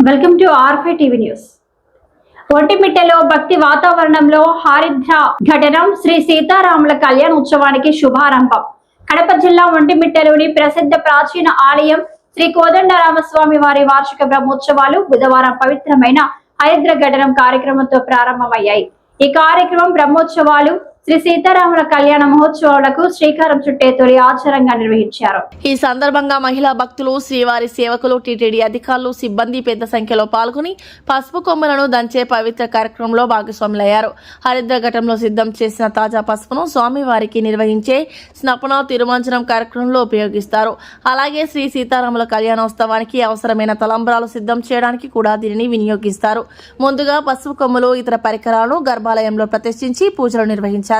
Welcome to ఆర్ఫై TV news. ఒంటిమిట్టలో భక్తి వాతావరణంలో హారిద్ర ఘటనం శ్రీ సీతారాముల కళ్యాణోత్సవానికి శుభారంభం. కడప జిల్లా ఒంటిమిట్టలోని ప్రసిద్ధ ప్రాచీన ఆలయం శ్రీ కోదండరామస్వామి వారి వార్షిక బ్రహ్మోత్సవాలు బుధవారం పవిత్రమైన హరిద్ర ఘటనం కార్యక్రమంతో ప్రారంభమయ్యాయి. ఈ కార్యక్రమం బ్రహ్మోత్సవాలు శ్రీ సీతారాముల కళ్యాణ మహోత్సవాలకు శ్రీకారం చుట్టే తొలి ఆచారంగా నిర్వహించారు. ఈ సందర్భంగా మహిళా భక్తులు, శ్రీవారి సేవకులు, టీటీడీ అధికారులు, సిబ్బంది పెద్ద సంఖ్యలో పాల్గొని పసుపు కొమ్మలను దంచే పవిత్ర కార్యక్రమంలో భాగస్వాములయ్యారు. హరిద్ర ఘటంలో సిద్ధం చేసిన తాజా పసుపును స్వామివారికి నిర్వహించే స్నపన తిరుమంజనం కార్యక్రమంలో ఉపయోగిస్తారు. అలాగే శ్రీ సీతారాముల కళ్యాణోత్సవానికి అవసరమైన తలంబ్రాలు సిద్ధం చేయడానికి కూడా దీనిని వినియోగిస్తారు. ముందుగా పసుపు కొమ్మలు, ఇతర పరికరాలను గర్భాలయంలో ప్రతిష్ఠించి పూజలు నిర్వహించారు.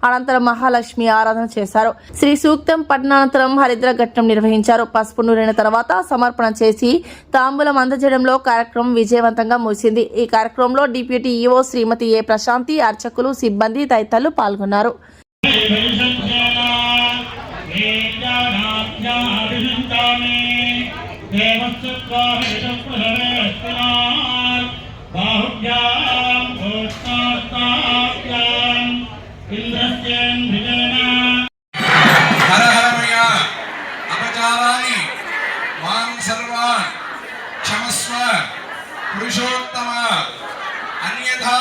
అనంతరం మహాలక్ష్మి ఆరాధన చేశారు. శ్రీ సూక్తం పఠనానంతరం హరిద్ర ఘట్టం నిర్వహించారు. పసుపు నూరిన తర్వాత సమర్పణ చేసి తాంబూలం అందజేయడంలో కార్యక్రమం విజయవంతంగా ముగిసింది. ఈ కార్యక్రమంలో డిప్యూటీ ఈఓ శ్రీమతి ఏ ప్రశాంతి, అర్చకులు, సిబ్బంది తదితరులు పాల్గొన్నారు. हर हर मैया अपचारानि मां सर्वान् क्षमस्व पुरुषोत्तम अन्यथा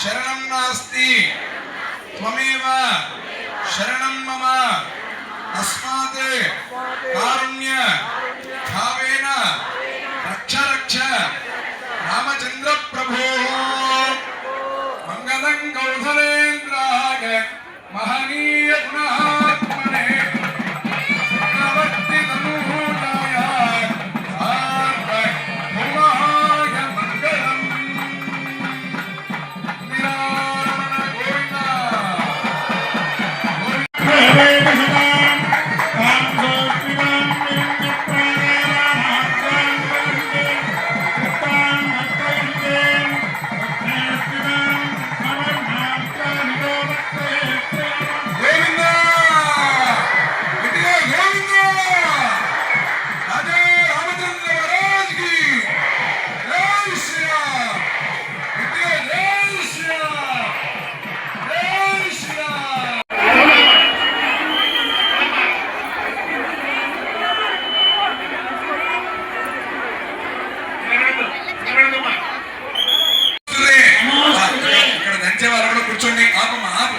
शरणं नास्ति त्वमेव शरणं मम तस्मात् कारुण्य भावेन रक्ष रक्ष रामचंद्र प्रभो मंगलं कौसलेन्द्राय महनीय गुणात्मने प्रवृत्ति तनूजाय सार्वभौमाय मंगलम निरामण गोविंदा కూర్చోండి. ఆపమ్మా, ఆపు,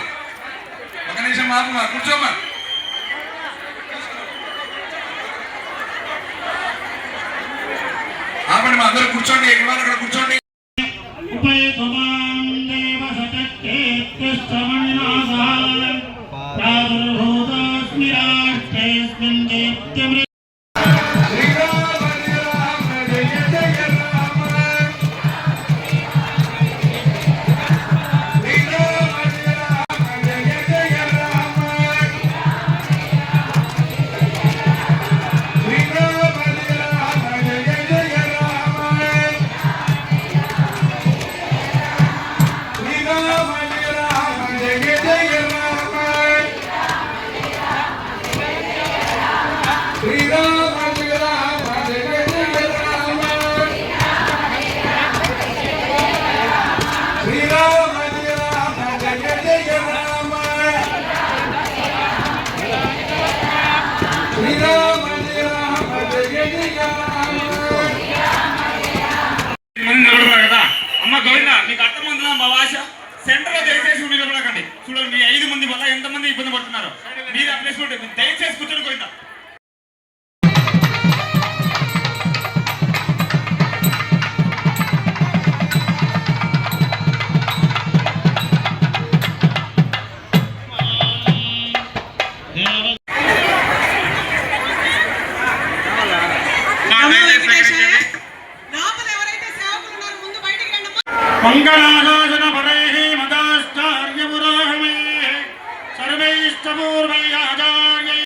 ఒక నిమిషం ఆపమ్మా, కూర్చోమ్మా. ఆపండి మా, అందరూ కూర్చోండి, ఎక్కడ అక్కడ కూర్చోండి. అమ్మ గోవిందా, మీకు అర్థమవుతుందా మా భాష? సెంటర్ లో దయచేసి నిలబడకండి. చూడండి, 5 మంది వల్ల ఎంతమంది ఇబ్బంది పడుతున్నారు. మీరు ఆ ప్లేస్ దయచేసి కూర్చొని గోవిందా.